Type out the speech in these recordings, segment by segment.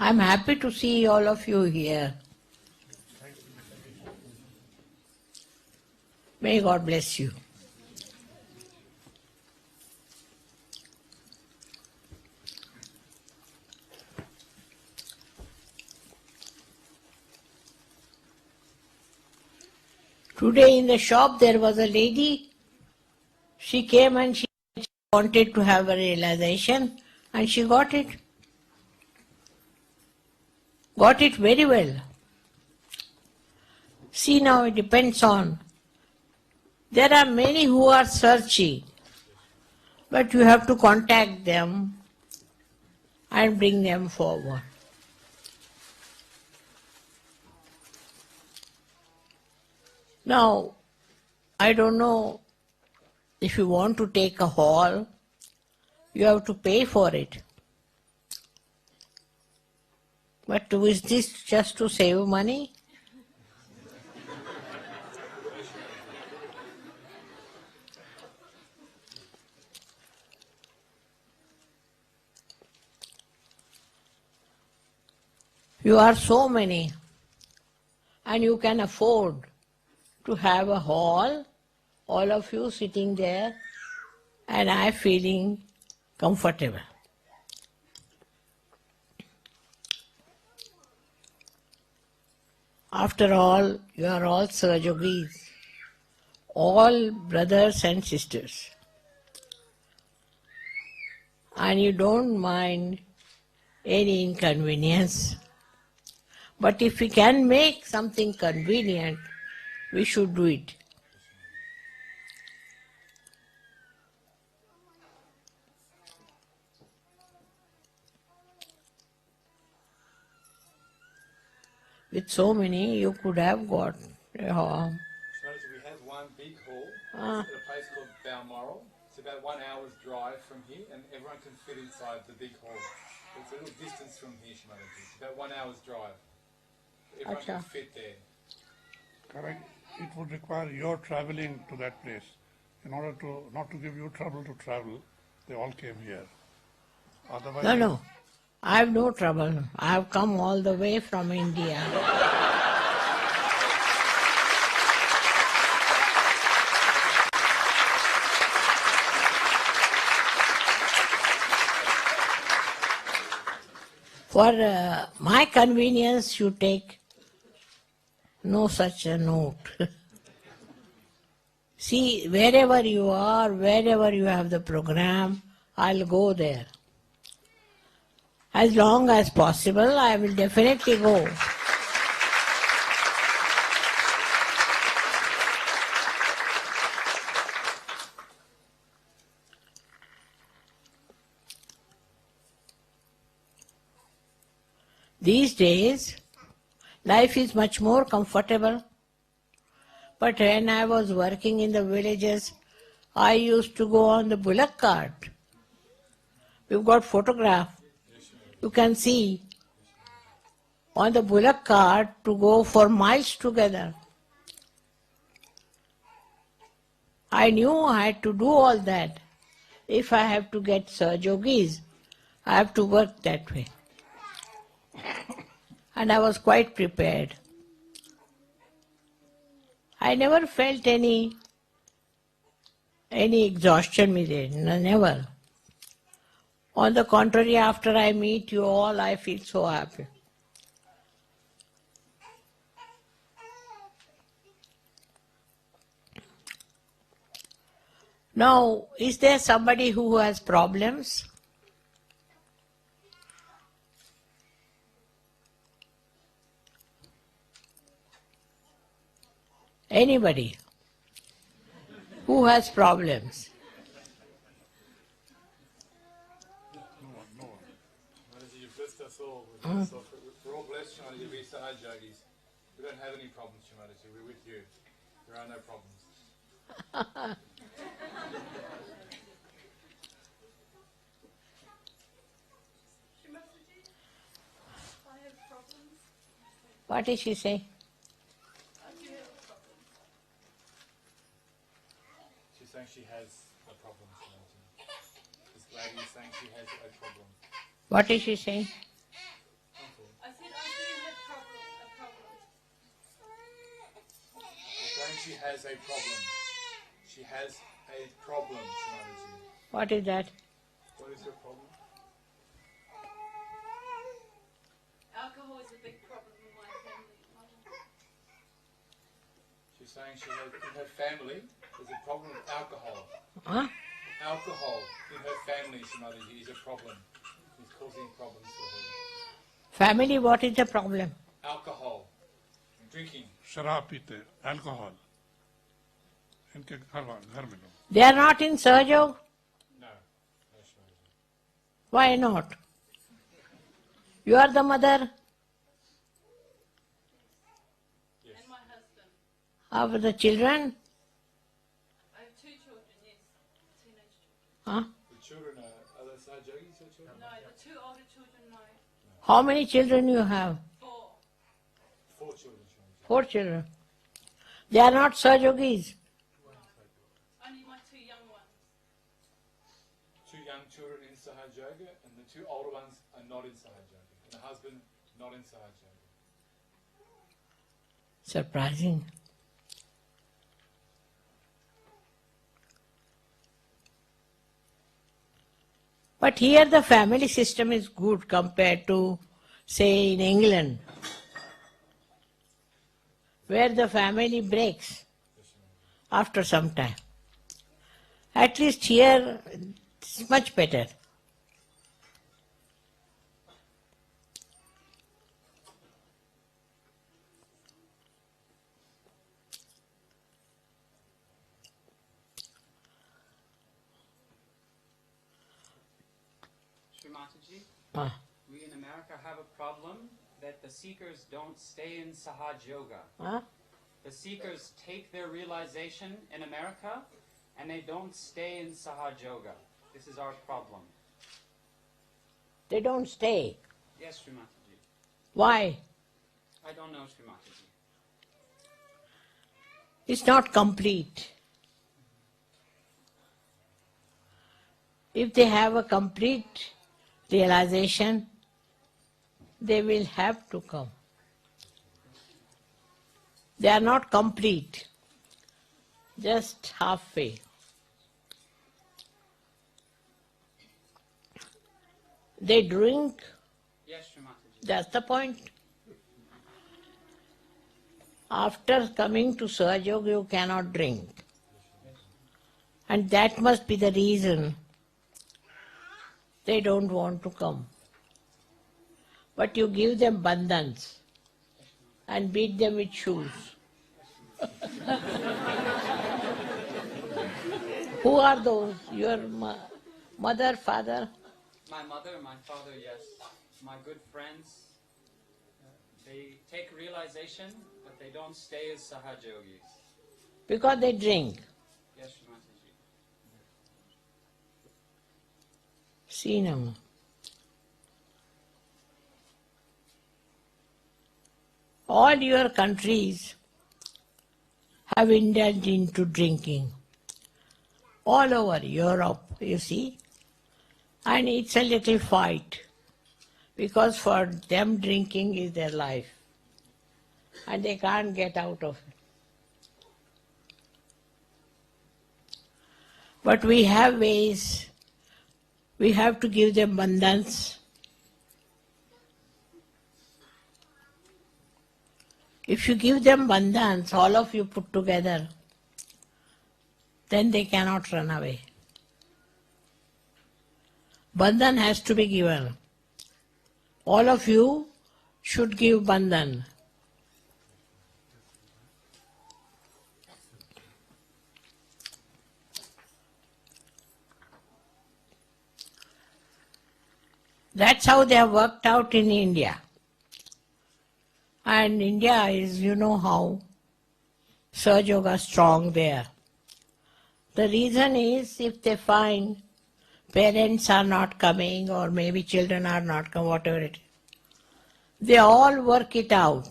I'm happy to see all of you here. May God bless you. Today in the shop there was a lady. She came and she wanted to have a realization and she got it. Got it very well. See, now it depends on. There are many who are searching, but you have to contact them and bring them forward. Now, I don't know, if you want to take a hall, you have to pay for it. But is this just to save money? You are so many, and you can afford to have a hall, all of you sitting there, and I feeling comfortable. After all, you are all Sahajogis, all brothers and sisters, and you don't mind any inconvenience. But if we can make something convenient, we should do it. With so many, you could have got a hall. We have one big hall at a place called Balmoral. It's about 1 hour's drive from here, and everyone can fit inside the big hall. It's a little distance from here, Shri Mataji. It's about 1 hour's drive. Everyone can fit there. Correct. It would require your traveling to that place. In order to not to give you trouble to travel, they all came here. Otherwise, No. I have no trouble. I have come all the way from India. For my convenience, you take no such a note. See, wherever you are, wherever you have the program, I'll go there. As long as possible, I will definitely go. These days, life is much more comfortable. But when I was working in the villages, I used to go on the bullock cart. We've got photograph. You can see on the bullock cart to go for miles together. I knew I had to do all that. If I have to get Sahajogis, I have to work that way. And I was quite prepared. I never felt any exhaustion with it, never. On the contrary, after I meet you all, I feel so happy. Now, is there somebody who has problems? Anybody who has problems? You've blessed us all. We're all blessed, Shri Mataji. We're Sahajogis. We don't have any problems, Shri Mataji. We're with you. There are no problems. Shri Mataji, I have problems. What did she say? She's saying she has a problem, Shri Mataji. This lady is saying she has a problem. What is she saying? Uncle, she has a problem. She has a problem, Shri Mataji. What is that? What is your problem? Alcohol is a big problem in my family. She's saying she has, in her family, there's a problem with alcohol. Huh? Alcohol in her family, Shri Mataji, is a problem. It's causing problems for her. Family, what is the problem? Alcohol, drinking. शराब पीते, alcohol इनके घर में लोग They are not in Sahaja? No. No, Shri Mataji. Why not? You are the mother Yes. And my husband. of the children? I have 2 children, yes. Teenage children. Huh? The children are they Sahajogis, your children? No, the 2 older children, no. How many children you have? 4. 4 children, Shri Mataji. 4 children. They are not Sahajogis. Only my 2 young ones. 2 young children in Sahaja and the 2 older ones are not in Sahaja. And the husband not in Sahaja. Surprising. But here the family system is good compared to, say, in England, where the family breaks after some time. At least here it's much better. Shri Mataji, Ah, we in America have a problem that the seekers don't stay in Sahaja Yoga. ah. The seekers take their realization in America and they don't stay in Sahaja Yoga. This is our problem. They don't stay. Yes, Shri Mataji. Why? I don't know, Shri Mataji. It's not complete. If they have a complete realization, they will have to come. They are not complete, just halfway. They drink, Yes, Shri Mataji. that's the point. After coming to Sahaja Yoga, you cannot drink. And that must be the reason they don't want to come. But you give them bandhans and beat them with shoes. Who are those? Your mother, father? My mother and my father, yes. My good friends, they take realization, but they don't stay as Sahaja Yogis. Because they drink. Yes, Shri Mataji. See now. All your countries have indulged into drinking. All over Europe, you see. And it's a little fight. Because for them drinking is their life. And they can't get out of it. But we have ways. We have to give them bandhans. If you give them bandhans, all of you put together, then they cannot run away. Bandhan has to be given. All of you should give bandhan. That's how they have worked out in India. And India is, you know how, Sahaja Yoga strong there. The reason is if they find parents are not coming or maybe children are not coming, whatever it is, they all work it out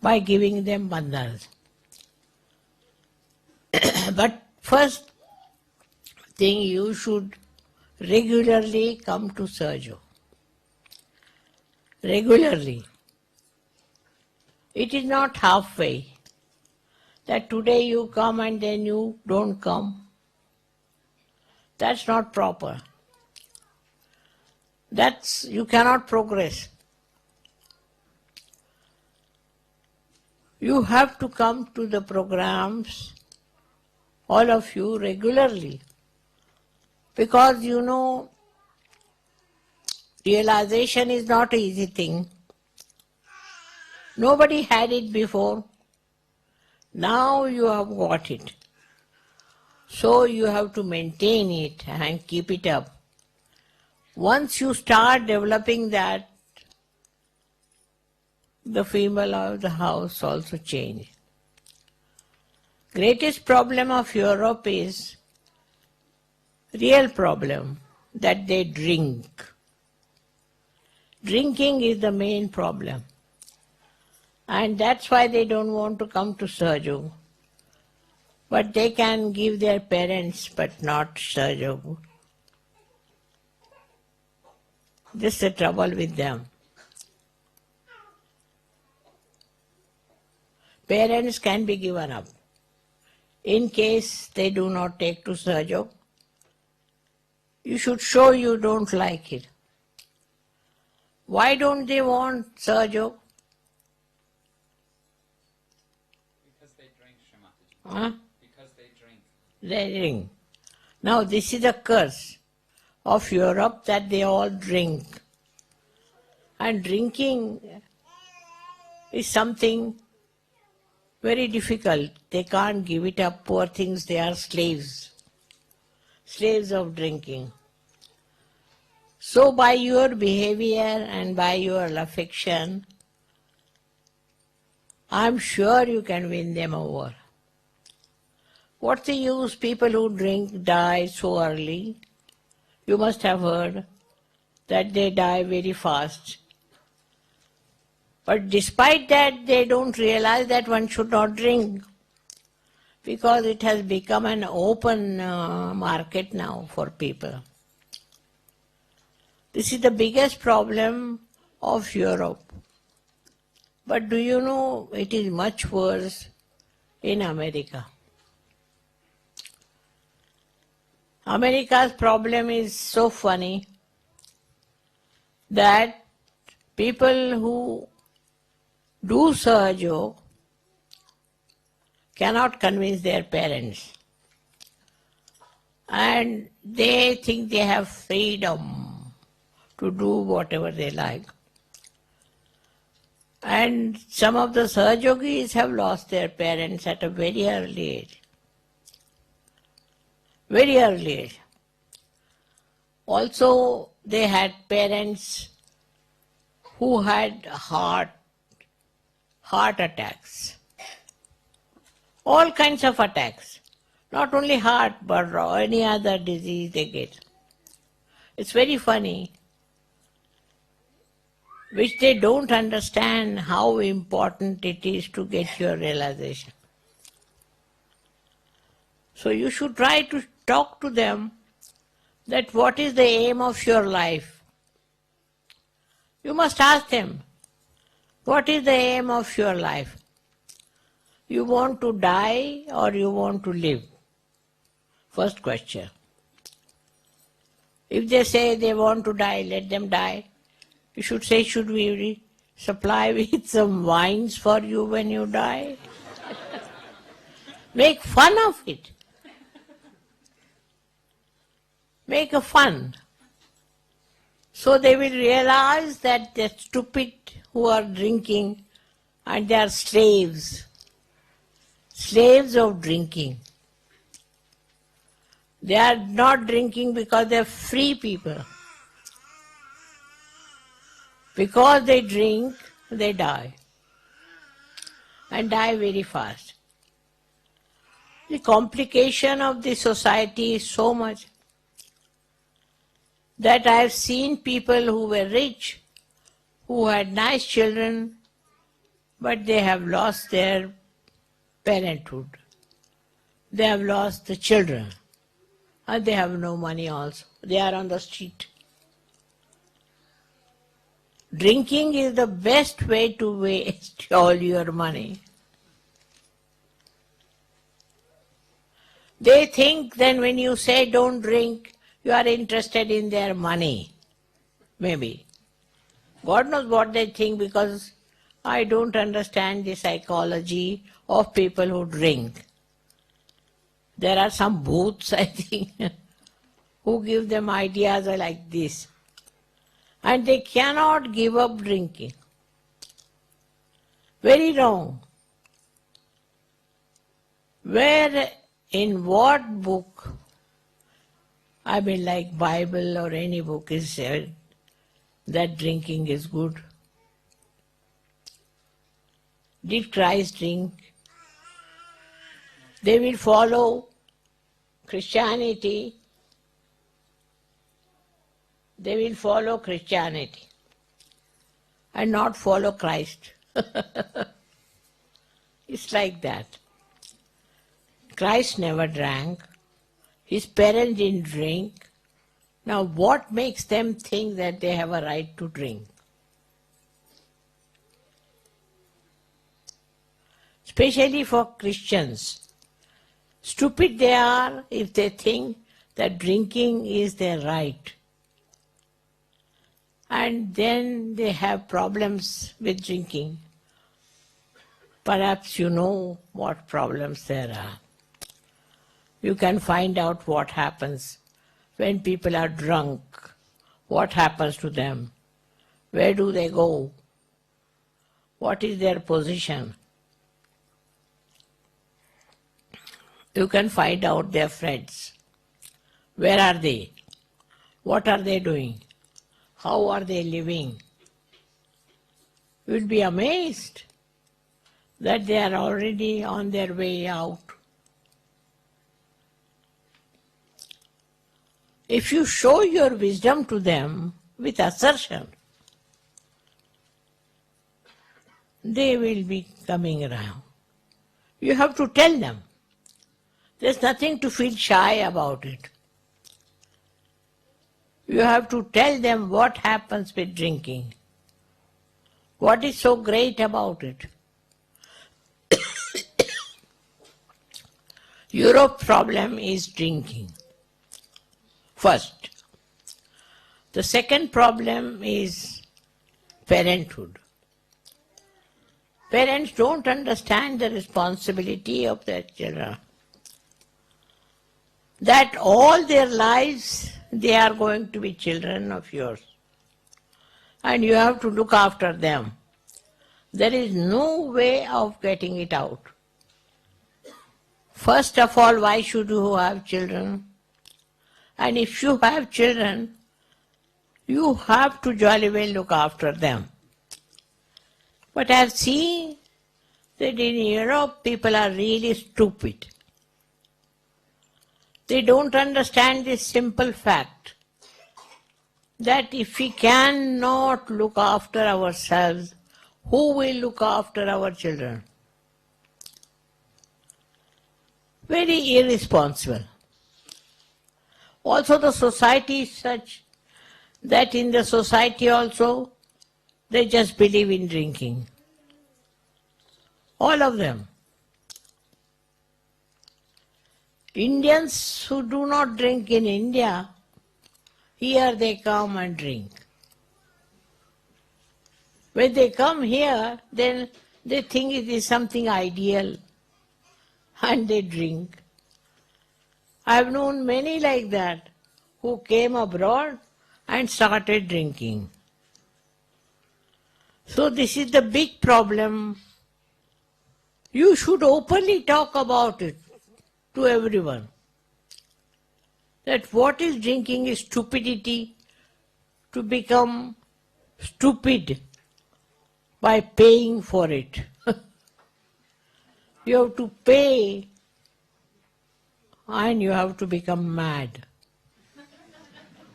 by giving them bandhans. But first thing, you should regularly come to Sahaja. Regularly. It is not halfway, that today you come and then you don't come. That's not proper. You cannot progress. You have to come to the programs, all of you, regularly. Because realization is not an easy thing. Nobody had it before. Now you have got it. So you have to maintain it and keep it up. Once you start developing that, the female of the house also change. Greatest problem of Europe is real problem, that they drink. Drinking is the main problem. And that's why they don't want to come to Sahaja. But they can give their parents, but not Sahaja. This is the trouble with them. Parents can be given up. In case they do not take to Sahaja, you should show you don't like it. Why don't they want Sahaja? Because they drink, Shri Mataji. Huh? Because they drink. They drink. Now this is a curse of Europe, that they all drink. And drinking is something very difficult. They can't give it up. Poor things, they are slaves. Slaves of drinking. So by your behavior and by your affection, I'm sure you can win them over. What's the use? People who drink die so early. You must have heard that they die very fast. But despite that, they don't realize that one should not drink, because it has become an open market now for people. This is the biggest problem of Europe. But do you know, it is much worse in America. America's problem is so funny that people who do Sahaja cannot convince their parents. And they think they have freedom to do whatever they like. And some of the Sahajogis have lost their parents at a very early age. Very early age. Also, they had parents who had heart attacks. All kinds of attacks. Not only heart, but any other disease they get. It's very funny, which they don't understand how important it is to get your realization. So you should try to talk to them that what is the aim of your life. You must ask them, what is the aim of your life? You want to die or you want to live? First question. If they say they want to die, let them die. You should say, should we supply with some wines for you when you die? Make fun of it. Make a fun. So they will realize that they're stupid who are drinking and they are slaves. Slaves of drinking. They are not drinking because they are free people. Because they drink, they die. And die very fast. The complication of the society is so much that I have seen people who were rich, who had nice children, but they have lost their parenthood. They have lost the children. And they have no money also. They are on the street. Drinking is the best way to waste all your money. They think then when you say don't drink, you are interested in their money. Maybe. God knows what they think, because I don't understand the psychology of people who drink. There are some booths, I think, who give them ideas like this. And they cannot give up drinking. Very wrong. Where, in what book, I mean like Bible or any book, is said that drinking is good? Did Christ drink? They will follow Christianity. They will follow Christianity and not follow Christ. It's like that. Christ never drank. His parents didn't drink. Now what makes them think that they have a right to drink? Especially for Christians. Stupid they are if they think that drinking is their right. And then they have problems with drinking. Perhaps you know what problems there are. You can find out what happens when people are drunk. What happens to them? Where do they go? What is their position? You can find out their friends. Where are they? What are they doing? How are they living? You will be amazed that they are already on their way out. If you show your wisdom to them with assertion, they will be coming around. You have to tell them. There's nothing to feel shy about it. You have to tell them what happens with drinking. What is so great about it? Europe's problem is drinking. First. The second problem is parenthood. Parents don't understand the responsibility of their children. That all their lives they are going to be children of yours. And you have to look after them. There is no way of getting it out. First of all, why should you have children? And if you have children, you have to jolly well look after them. But I have seen that in Europe people are really stupid. They don't understand this simple fact that if we cannot look after ourselves, who will look after our children? Very irresponsible. Also the society is such that in the society also they just believe in drinking. All of them. Indians who do not drink in India, here they come and drink. When they come here, then they think it is something ideal and they drink. I have known many like that who came abroad and started drinking. So this is the big problem. You should openly talk about it to everyone. That what is drinking is stupidity, to become stupid by paying for it. You have to pay and you have to become mad.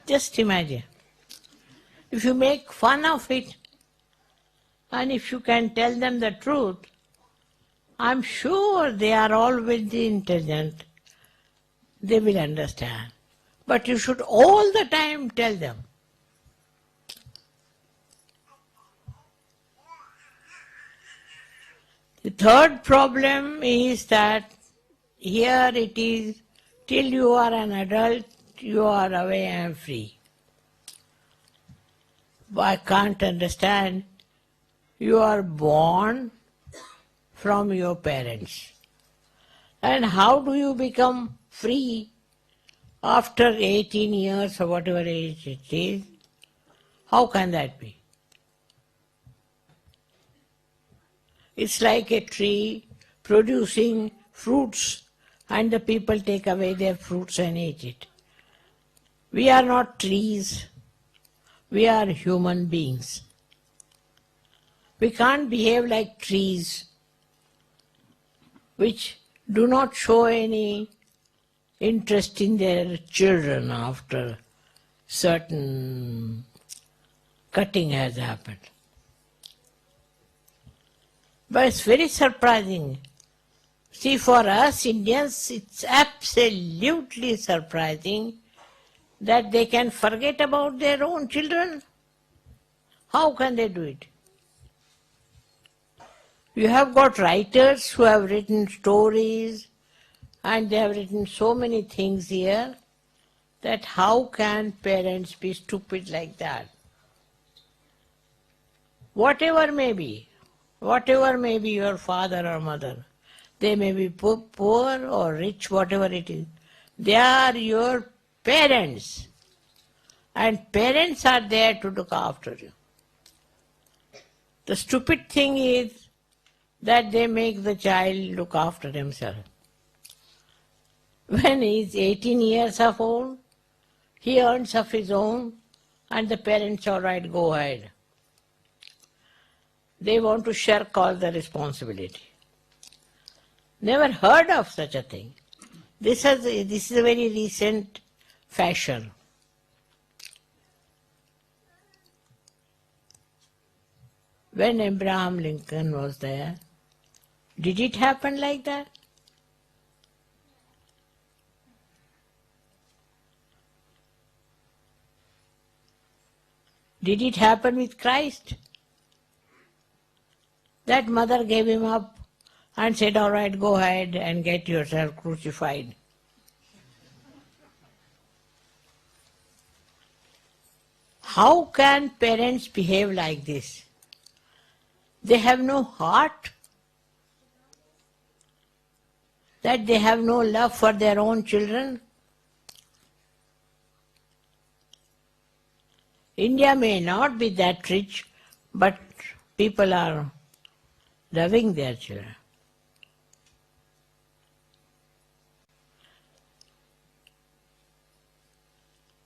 Just imagine. If you make fun of it and if you can tell them the truth, I'm sure they are all very intelligent. They will understand. But you should all the time tell them. Third problem is that here it is, till you are an adult, you are away and free. I can't understand. You are born from your parents. And how do you become free after 18 years or whatever age it is? How can that be? It's like a tree producing fruits and the people take away their fruits and eat it. We are not trees. We are human beings. We can't behave like trees which do not show any interest in their children after certain cutting has happened. But it's very surprising. See, for us Indians, it's absolutely surprising that they can forget about their own children. How can they do it? You have got writers who have written stories and they have written so many things here that how can parents be stupid like that? Whatever may be your father or mother, they may be poor or rich, whatever it is, they are your parents. And parents are there to look after you. The stupid thing is that they make the child look after himself. When he is 18 years of old, he earns of his own and the parents, all right, go ahead. They want to shirk all the responsibility. Never heard of such a thing. This is a very recent fashion. When Abraham Lincoln was there, did it happen like that? Did it happen with Christ? That mother gave him up and said, all right, go ahead and get yourself crucified. How can parents behave like this? They have no heart, that they have no love for their own children. India may not be that rich, but people are loving their children.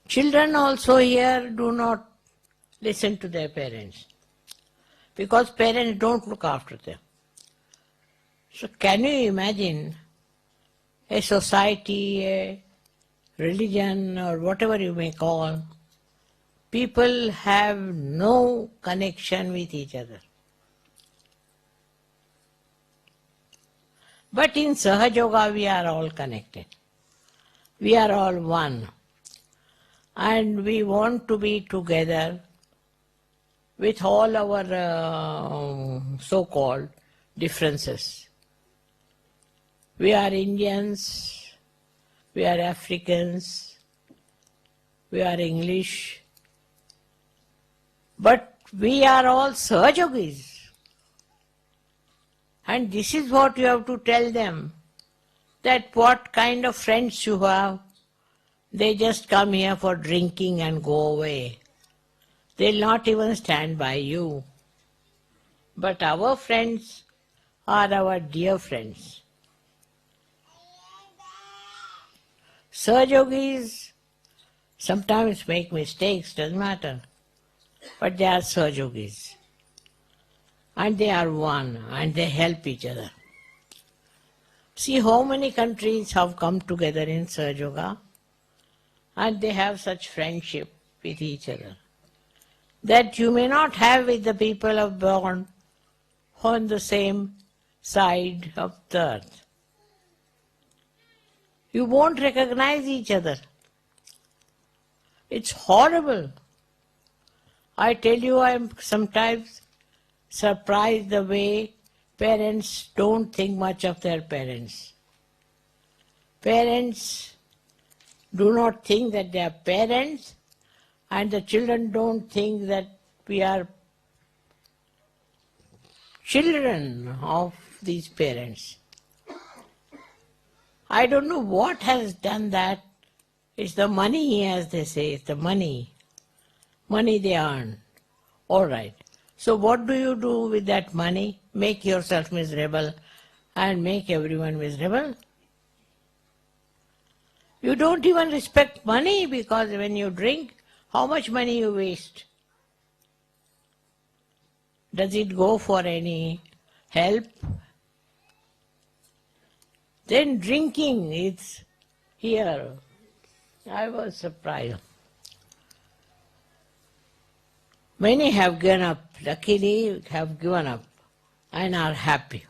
Children also here do not listen to their parents, because parents don't look after them. So can you imagine a society, a religion, or whatever you may call, people have no connection with each other. But in Sahaja Yoga we are all connected. We are all one. And we want to be together with all our so-called differences. We are Indians, we are Africans, we are English, but we are all Sahaja Yogis. And this is what you have to tell them, that what kind of friends you have. They just come here for drinking and go away. They'll not even stand by you. But our friends are our dear friends. Sahaja Yogis sometimes make mistakes, doesn't matter. But they are Sahaja Yogis. And they are one, and they help each other. See how many countries have come together in Sahaja Yoga, and they have such friendship with each other that you may not have with the people of born on the same side of the earth. You won't recognize each other. It's horrible. I tell you, I am sometimes surprised the way Parents don't think much of their parents. Parents do not think that they are parents, and the children don't think that we are children of these parents. I don't know what has done that. It's the money, as they say, it's the money. Money they earn. All right. So what do you do with that money? Make yourself miserable and make everyone miserable? You don't even respect money, because when you drink, how much money you waste? Does it go for any help? Then drinking is here. I was surprised. Many have given up, luckily have given up and are happy.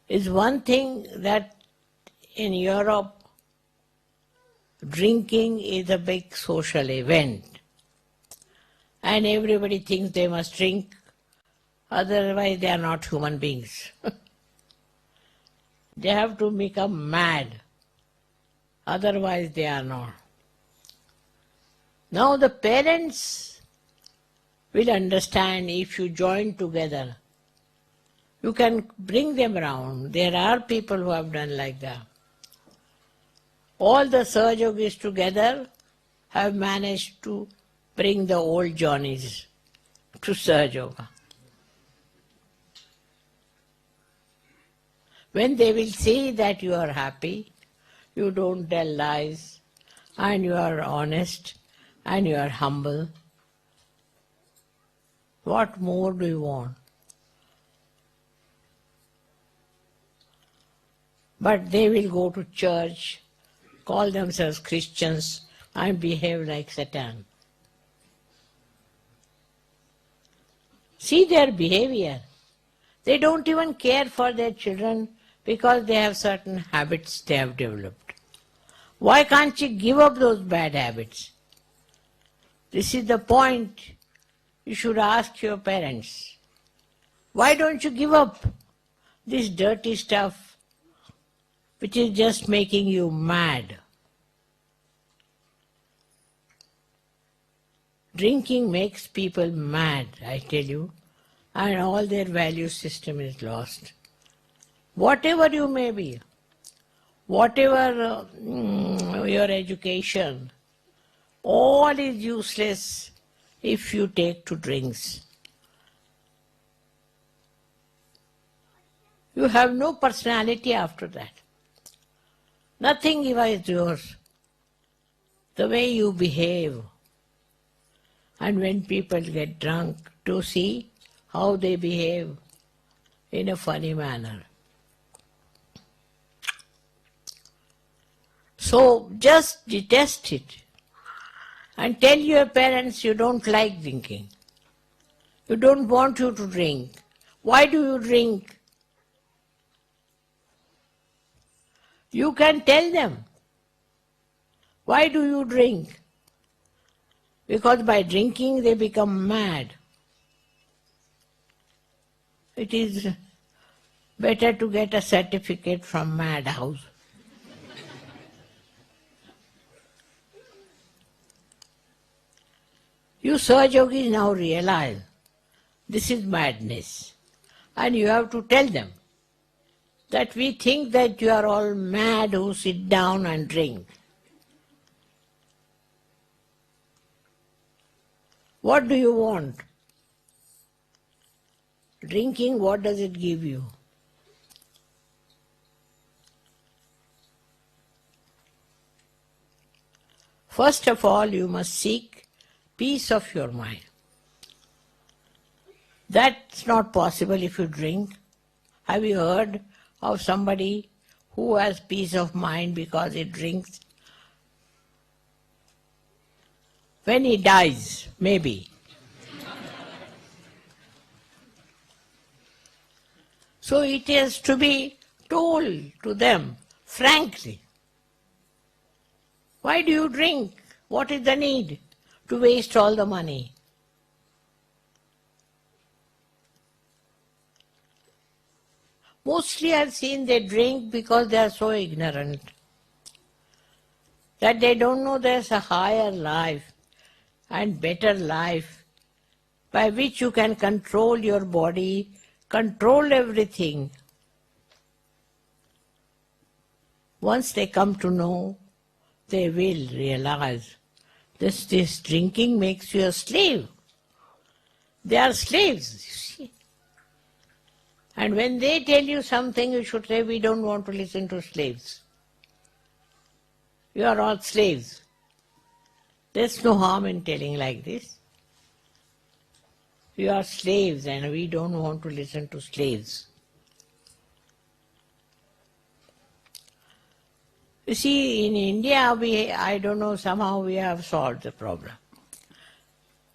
It's one thing that in Europe, drinking is a big social event. And everybody thinks they must drink, otherwise they are not human beings. They have to become mad, otherwise they are not. Now the parents will understand if you join together. You can bring them around. There are people who have done like that. All the Sahaja Yogis together have managed to bring the old Johnnies to Sahaja Yoga. When they will see that you are happy, you don't tell lies, and you are honest, and you are humble, what more do you want? But they will go to church, call themselves Christians, and behave like Satan. See their behavior. They don't even care for their children because they have certain habits they have developed. Why can't you give up those bad habits? This is the point you should ask your parents. Why don't you give up this dirty stuff which is just making you mad? Drinking makes people mad, I tell you, and all their value system is lost. Whatever you may be, whatever your education, all is useless if you take to drinks. You have no personality after that. Nothing is yours. The way you behave. And when people get drunk, to see how they behave in a funny manner. So just detest it and tell your parents you don't like drinking. You don't want you to drink. Why do you drink? You can tell them. Why do you drink? Because by drinking they become mad. It is better to get a certificate from madhouse. You Sahaja Yogis now realize this is madness, and you have to tell them that we think that you are all mad who sit down and drink. What do you want? Drinking, what does it give you? First of all, you must seek peace of your mind. That's not possible if you drink. Have you heard of somebody who has peace of mind because he drinks? When he dies, maybe. So it has to be told to them frankly. Why do you drink? What is the need to waste all the money? Mostly I've seen they drink because they are so ignorant that they don't know there's a higher life and better life by which you can control your body, control everything. Once they come to know, they will realize this drinking makes you a slave. They are slaves, you see. And when they tell you something, you should say, we don't want to listen to slaves. You are all slaves. There's no harm in telling like this. You are slaves and we don't want to listen to slaves. You see, in India, I don't know, somehow we have solved the problem.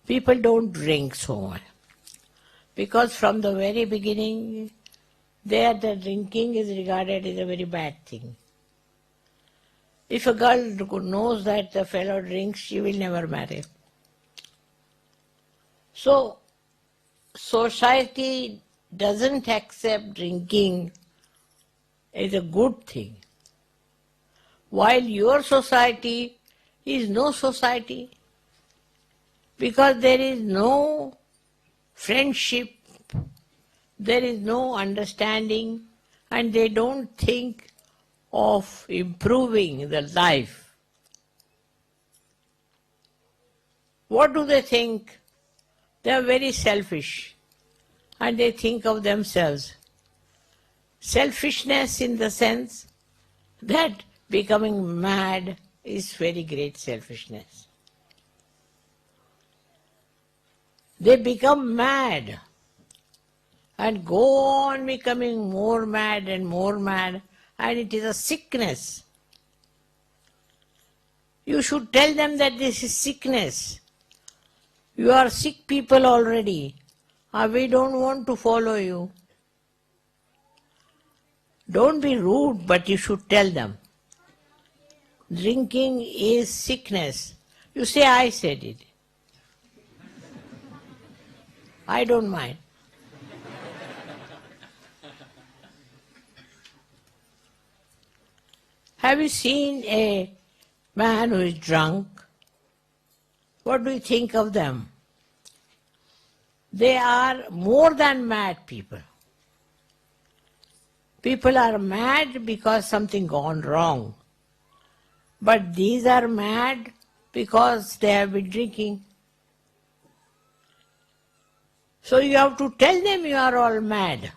People don't drink so much. Because from the very beginning, there the drinking is regarded as a very bad thing. If a girl knows that the fellow drinks, she will never marry. So, society doesn't accept drinking as a good thing. While your society is no society, because there is no friendship, there is no understanding, and they don't think of improving the life. What do they think? They are very selfish, and they think of themselves. Selfishness in the sense that becoming mad is very great selfishness. They become mad and go on becoming more mad, and it is a sickness. You should tell them that this is sickness. You are sick people already. We don't want to follow you. Don't be rude, but you should tell them. Drinking is sickness. You say, I said it. I don't mind. Have you seen a man who is drunk? What do you think of them? They are more than mad people. People are mad because something gone wrong. But these are mad because they have been drinking. So you have to tell them you are all mad.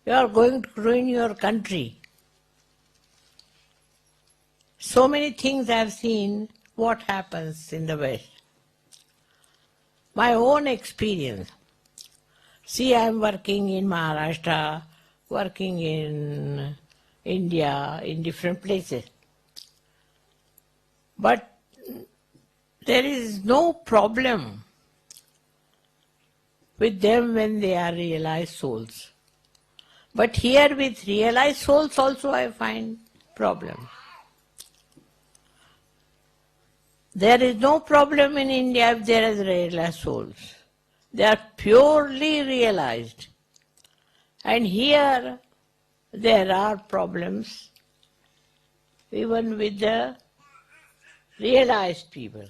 You are going to ruin your country. So many things I have seen what happens in the West. My own experience. See, I am working in Maharashtra, working in India, in different places. But there is no problem with them when they are realized souls. But here with realized souls also I find problem. There is no problem in India if there is realized souls. They are purely realized. And here there are problems even with the realized people.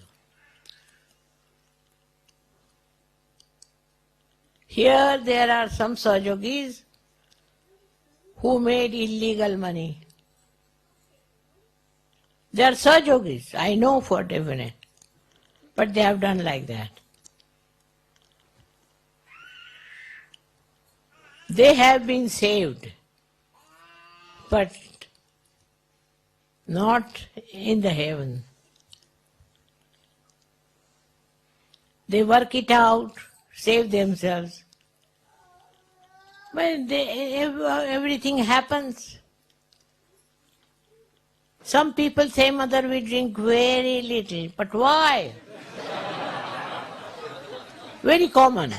Here there are some Sahajogis who made illegal money. They are Sahajogis, I know for definite, but they have done like that. They have been saved, but not in the heaven. They work it out, save themselves. But everything happens. Some people say, Mother, we drink very little. But why? Very common.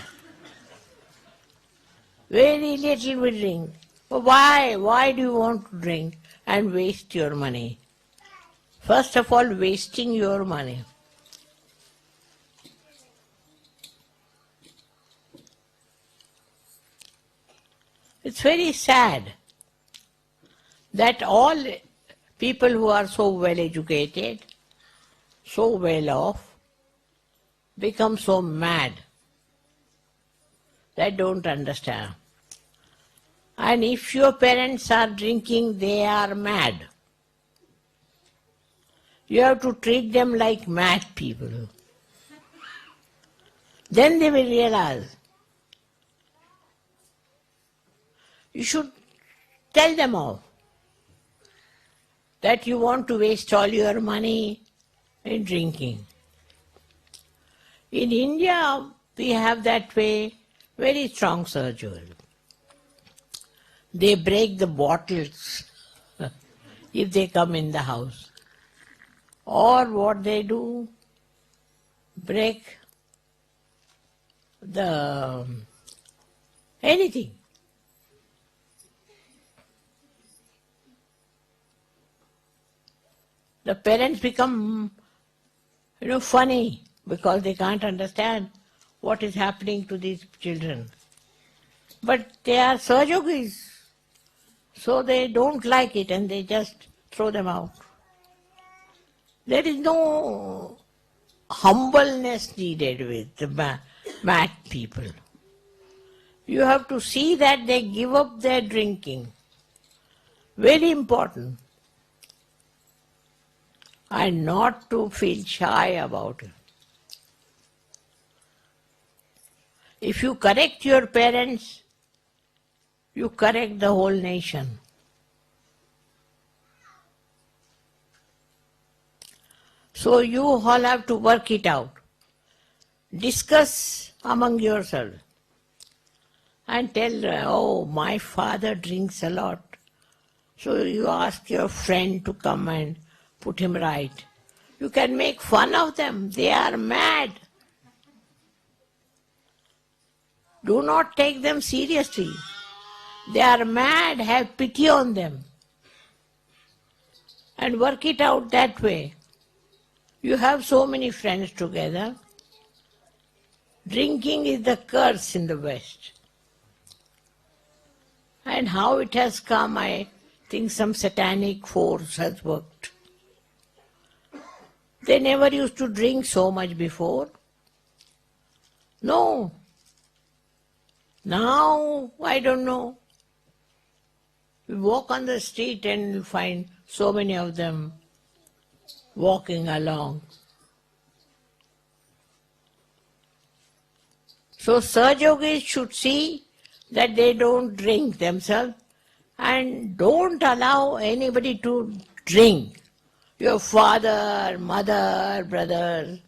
Very little we drink. But why? Why do you want to drink and waste your money? First of all, wasting your money. It's very sad that all people who are so well educated, so well off, become so mad. They don't understand. And if your parents are drinking, they are mad. You have to treat them like mad people. Then they will realize. You should tell them off that you want to waste all your money in drinking. In India, we have that way very strong surgery. They break the bottles if they come in the house. Or what they do, break the anything. The parents become, funny because they can't understand what is happening to these children. But they are Sahajogis, so they don't like it and they just throw them out. There is no humbleness needed with the mad people. You have to see that they give up their drinking. Very important. And not to feel shy about it. If you correct your parents, you correct the whole nation. So you all have to work it out. Discuss among yourselves and tell, oh, my father drinks a lot. So you ask your friend to come and put him right. You can make fun of them. They are mad. Do not take them seriously. They are mad. Have pity on them. And work it out that way. You have so many friends together. Drinking is the curse in the West. And how it has come, I think some satanic force has worked. They never used to drink so much before. No. Now, I don't know. You walk on the street and you find so many of them walking along. So Sahajogis should see that they don't drink themselves and don't allow anybody to drink. Your father, mother, brother.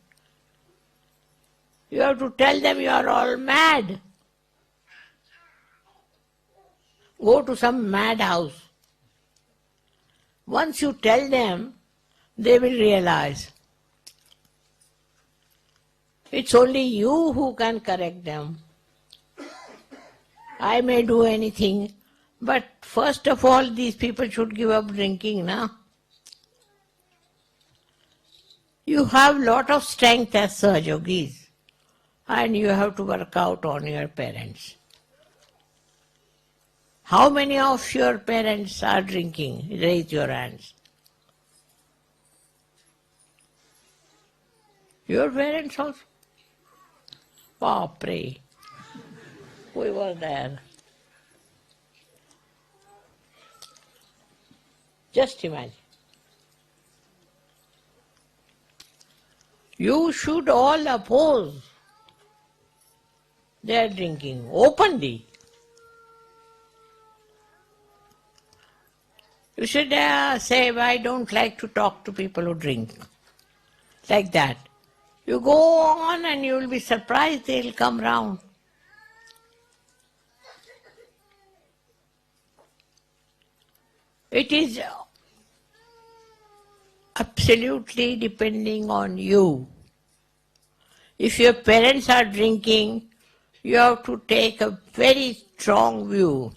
You have to tell them you are all mad. Go to some mad house. Once you tell them, they will realize. It's only you who can correct them. I may do anything, but first of all, these people should give up drinking, na? You have lot of strength as Sahajogis, and you have to work out on your parents. How many of your parents are drinking? Raise your hands. Your parents also? Oh, pray. We were there. Just imagine. You should all oppose their drinking openly. You should say, I don't like to talk to people who drink. Like that. You go on and you will be surprised they'll come round. It is absolutely depending on you. If your parents are drinking, you have to take a very strong view.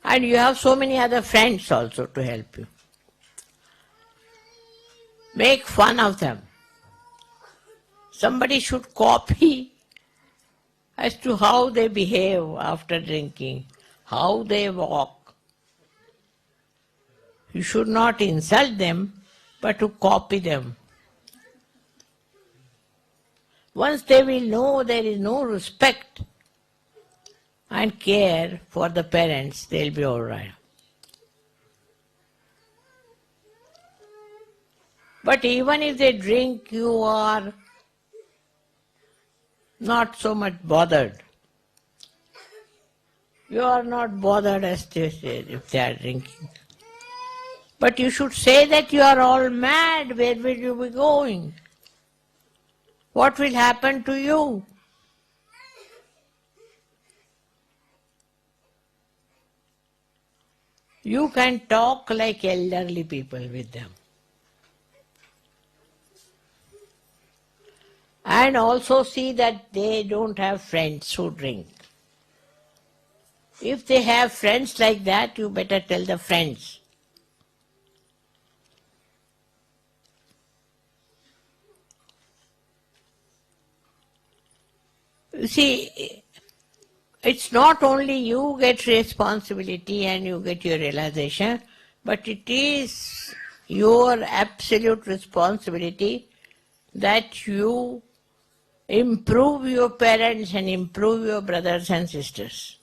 And you have so many other friends also to help you. Make fun of them. Somebody should copy as to how they behave after drinking. how they walk. You should not insult them, but to copy them. Once they will know there is no respect and care for the parents, they'll be all right. But even if they drink, you are not so much bothered. You are not bothered as they say if they are drinking. But you should say that you are all mad. Where will you be going? What will happen to you? You can talk like elderly people with them. And also see that they don't have friends who drink. If they have friends like that, you better tell the friends. You see, it's not only you get responsibility and you get your realization, but it is your absolute responsibility that you improve your parents and improve your brothers and sisters.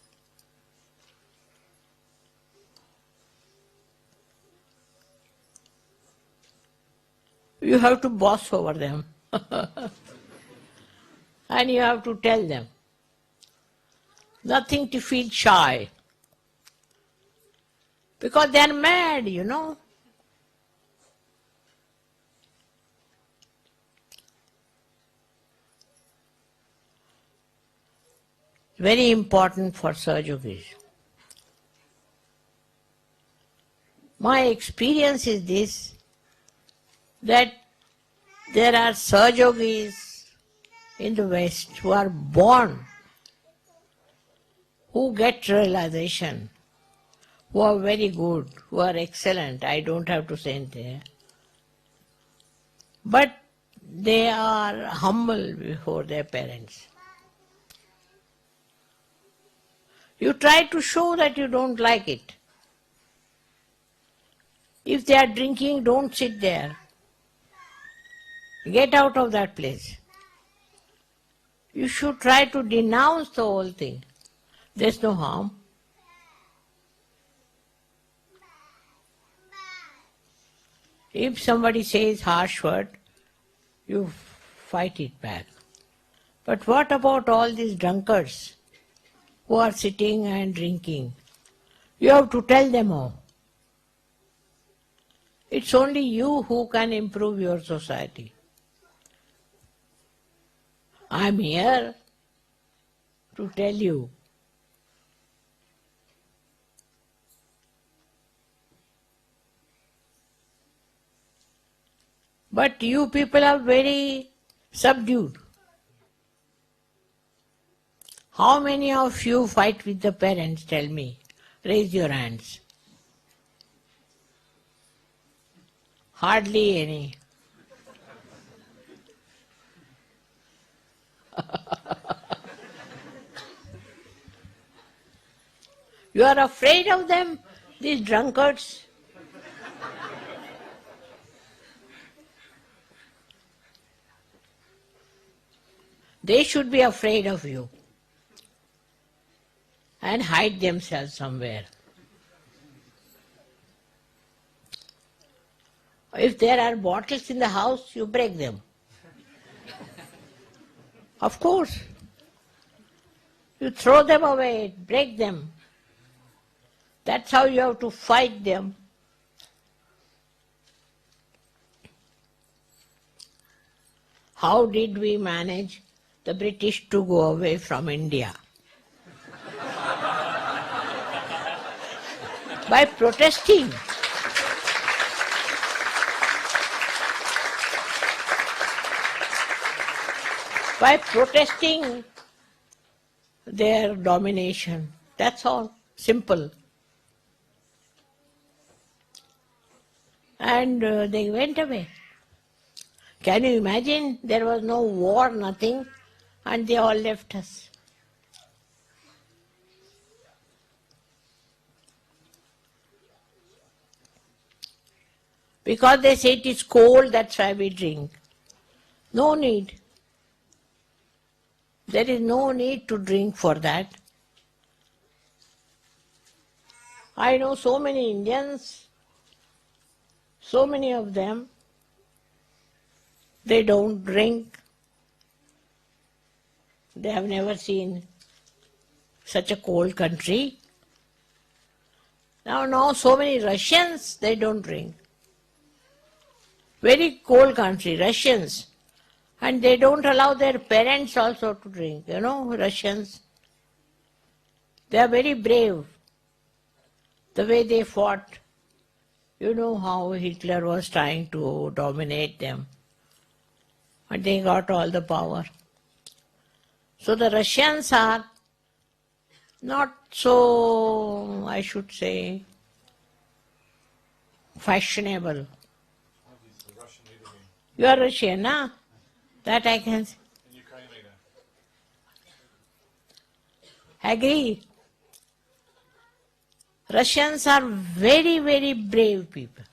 You have to boss over them. And you have to tell them. Nothing to feel shy. Because they are mad, you know. Very important for Sahajogis. My experience is this, that there are Sahajogis in the West who are born, who get realization, who are very good, who are excellent, I don't have to say anything. But they are humble before their parents. You try to show that you don't like it. If they are drinking, don't sit there. Get out of that place. You should try to denounce the whole thing. There's no harm. If somebody says harsh word, you fight it back. But what about all these drunkards who are sitting and drinking? You have to tell them all. It's only you who can improve your society. I'm here to tell you. But you people are very subdued. How many of you fight with the parents, tell me? Raise your hands. Hardly any. You are afraid of them, these drunkards? They should be afraid of you and hide themselves somewhere. If there are bottles in the house, you break them. Of course. You throw them away, break them. That's how you have to fight them. How did we manage the British to go away from India? By protesting. By protesting their domination. That's all. Simple. And they went away. Can you imagine? There was no war, nothing, and they all left us. Because they say it is cold, that's why we drink. No need. There is no need to drink for that. I know so many Indians, so many of them, they don't drink. They have never seen such a cold country. Now so many Russians, they don't drink. Very cold country, Russians. And they don't allow their parents also to drink. You know, Russians. They are very brave. The way they fought. You know how Hitler was trying to dominate them. And they got all the power. So the Russians are not so, I should say, fashionable. You are Russian, huh? That I can say. Ukraine leader. Agree. Russians are very, very brave people.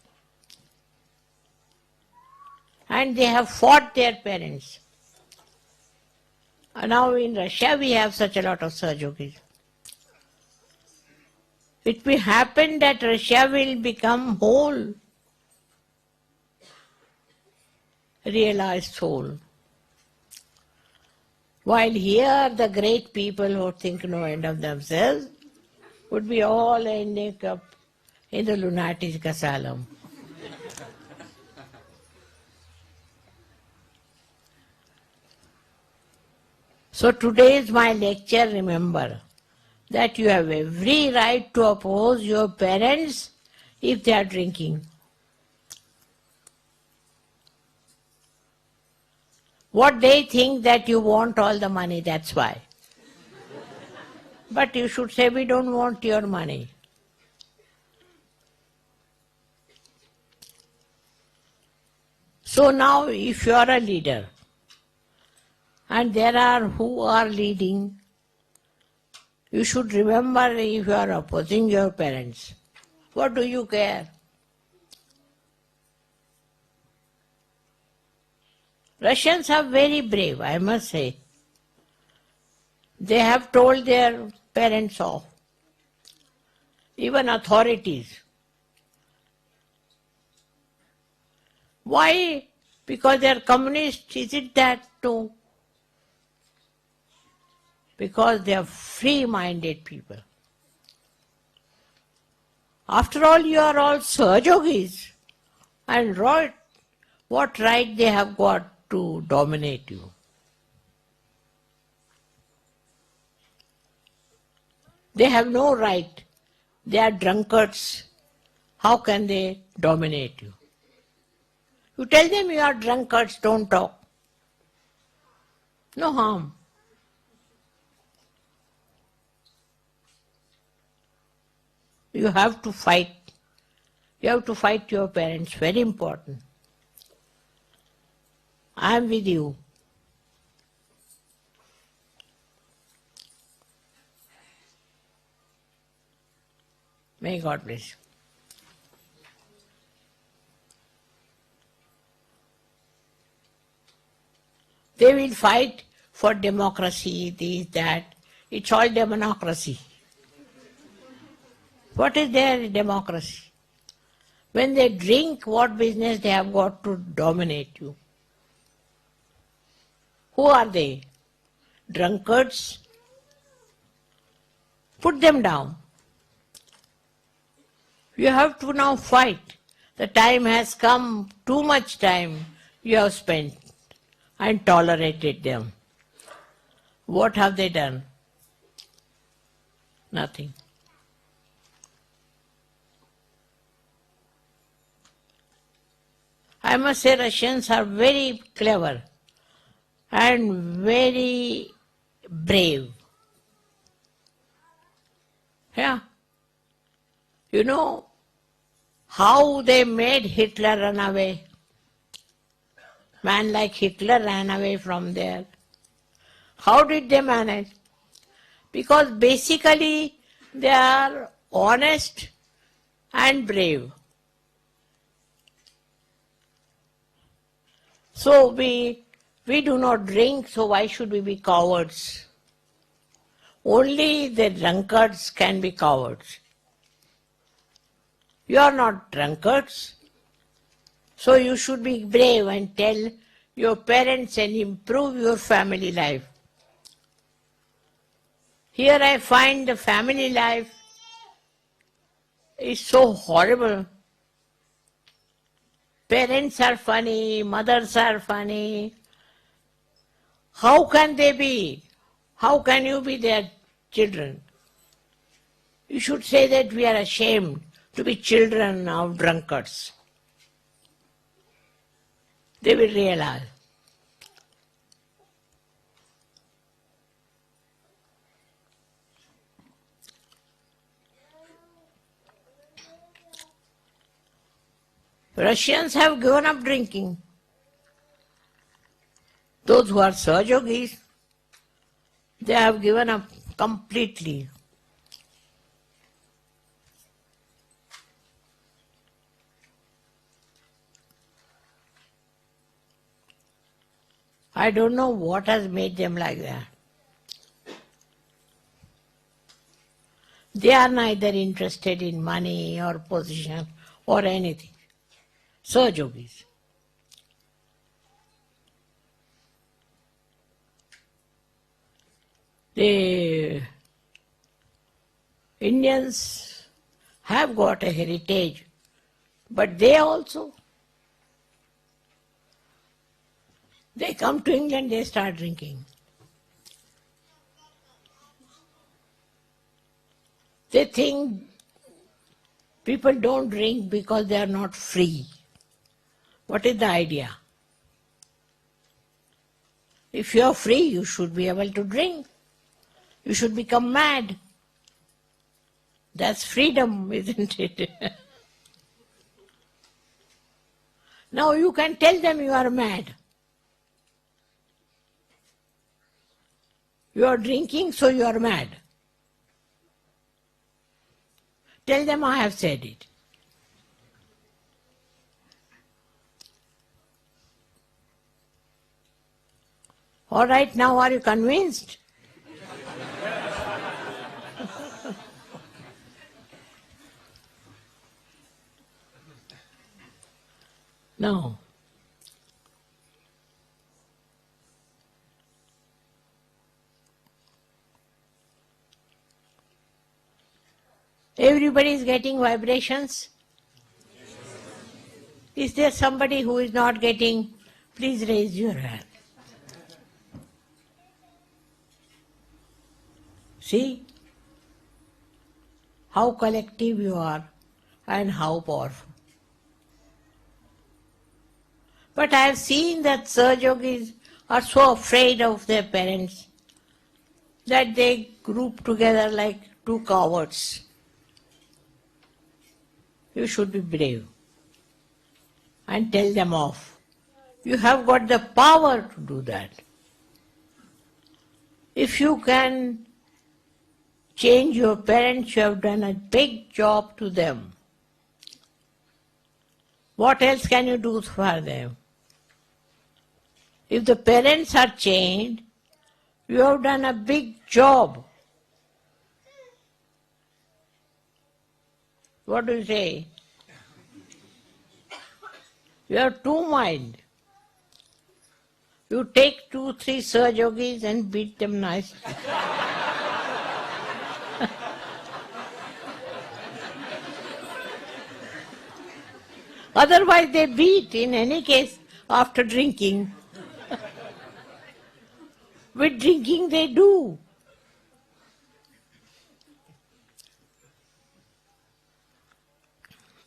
And they have fought their parents. And now in Russia we have such a lot of Sahajogis. It will happen that Russia will become whole, realized soul. While here the great people who think no end of themselves would be all ending up in the lunatic asylum. So today's my lecture, remember that you have every right to oppose your parents if they are drinking. What they think that you want all the money, that's why. But you should say, we don't want your money. So now if you are a leader, and there are who are leading, you should remember if you are opposing your parents. What do you care? Russians are very brave, I must say. They have told their parents off, even authorities. Why? Because they are communists, is it that? No. Because they are free-minded people. After all, you are all Sahajogis. And what right they have got to dominate you? They have no right. They are drunkards. How can they dominate you? You tell them you are drunkards, don't talk. No harm. You have to fight. You have to fight your parents, very important. I am with you. May God bless you. They will fight for democracy, this, that. It's all democracy. What is their democracy? When they drink, what business they have got to dominate you? Who are they? Drunkards? Put them down. You have to now fight. The time has come, too much time you have spent and tolerated them. What have they done? Nothing. I must say Russians are very clever and very brave. Yeah. You know how they made Hitler run away? Man like Hitler ran away from there. How did they manage? Because basically they are honest and brave. So we do not drink, so why should we be cowards? Only the drunkards can be cowards. You are not drunkards, so you should be brave and tell your parents and improve your family life. Here I find the family life is so horrible. Parents are funny, mothers are funny. How can they be? How can you be their children? You should say that we are ashamed to be children of drunkards. They will realize. Russians have given up drinking. Those who are Sahajogis, they have given up completely. I don't know what has made them like that. They are neither interested in money or position or anything. Sahajogis. The Indians have got a heritage, but they also, they come to England, they start drinking. They think people don't drink because they are not free. What is the idea? If you are free, you should be able to drink. You should become mad. That's freedom, isn't it? Now you can tell them you are mad. You are drinking, so you are mad. Tell them I have said it. All right, now are you convinced? No. Everybody is getting vibrations? Is there somebody who is not getting? Please raise your hand. See how collective you are and how powerful. But I have seen that Sahajogis are so afraid of their parents that they group together like two cowards. You should be brave and tell them off. You have got the power to do that. If you can change your parents, you have done a big job to them. What else can you do for them? If the parents are changed, you have done a big job. What do you say? You have two minds. You take 2-3 Sahajogis and beat them nicely. Otherwise they beat in any case after drinking. With drinking they do.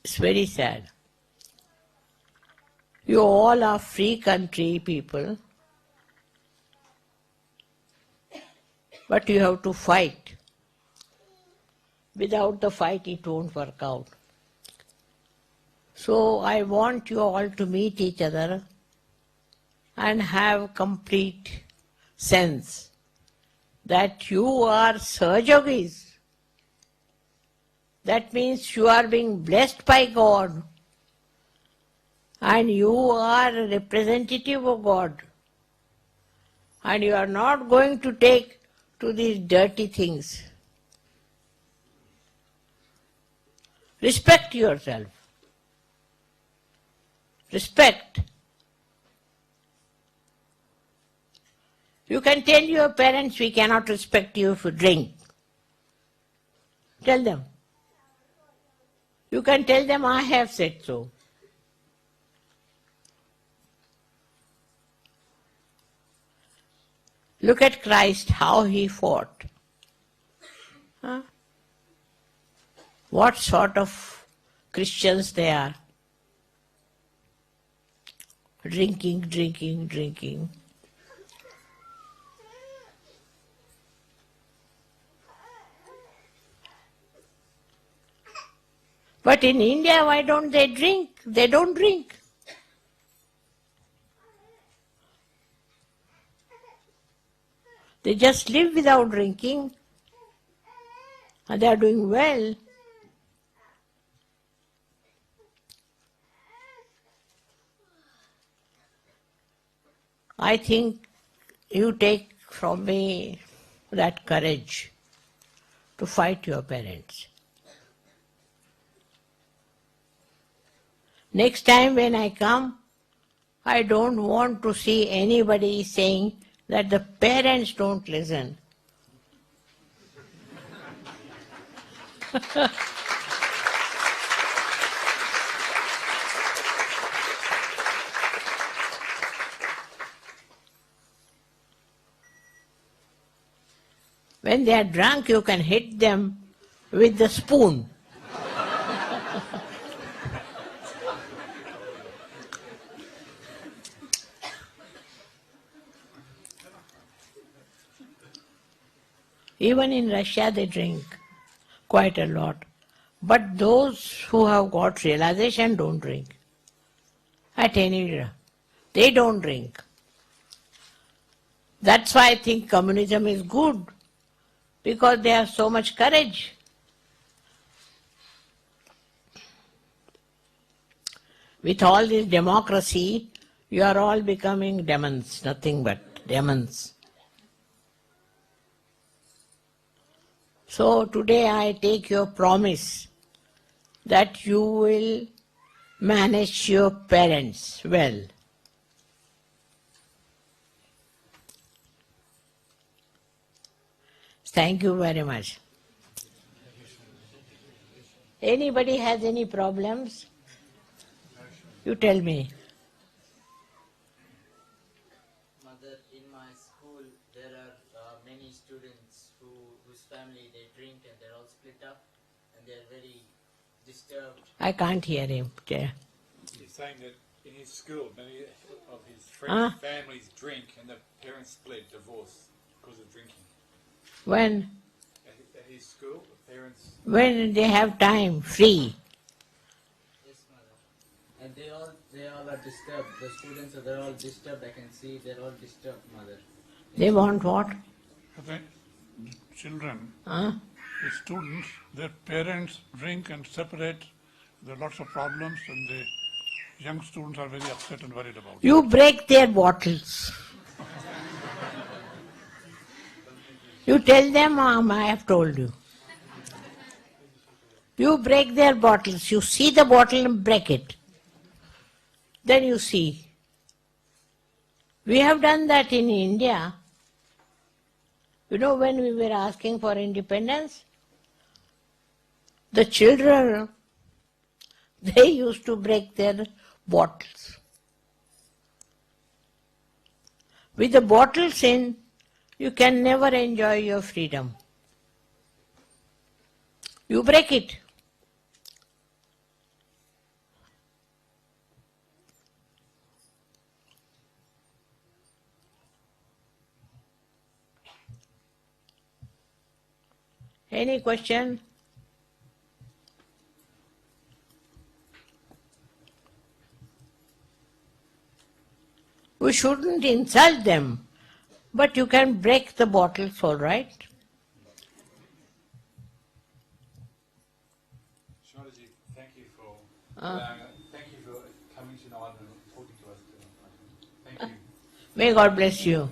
It's very sad. You all are free country people, but you have to fight. Without the fight it won't work out. So I want you all to meet each other and have complete sense that you are Sahajogis. That means you are being blessed by God And you are a representative of God. And you are not going to take to these dirty things. Respect yourself. Respect. You can tell your parents, we cannot respect you if you drink. Tell them. You can tell them, I have said so. Look at Christ, how he fought. Huh? What sort of Christians they are? Drinking, drinking, drinking. But in India, why don't they drink? They don't drink. They just live without drinking. And they are doing well. I think you take from me that courage to fight your parents. Next time when I come, I don't want to see anybody saying that the parents don't listen. When they are drunk, you can hit them with the spoon. Even in Russia they drink quite a lot. But those who have got realization don't drink. At any rate, they don't drink. That's why I think communism is good, because they have so much courage. With all this democracy, you are all becoming demons, nothing but demons. So today I take your promise that you will manage your parents well. Thank you very much. Anybody has any problems? You tell me. Mother, in my school there are many students whose family they drink and they're all split up and they're very disturbed. I can't hear him. He's saying that in his school, many of his friends' families drink and the parents split, divorce because of drinking. When? At his school, the parents... When they have time, free. Yes, Mother. And they all are disturbed. The students they're all disturbed. I can see they're all disturbed, Mother. They want what? The children, Huh? the students, their parents drink and separate. There are lots of problems, and the young students are very upset and worried about it. You break their bottles. You tell them, I have told you. You break their bottles. You see the bottle and break it. Then you see. We have done that in India. You know, when we were asking for independence, the children, they used to break their bottles. With the bottles in, you can never enjoy your freedom. You break it. Any question? We shouldn't insult them, but you can break the bottles, all right? Shri Mataji, thank you for coming tonight May God bless you.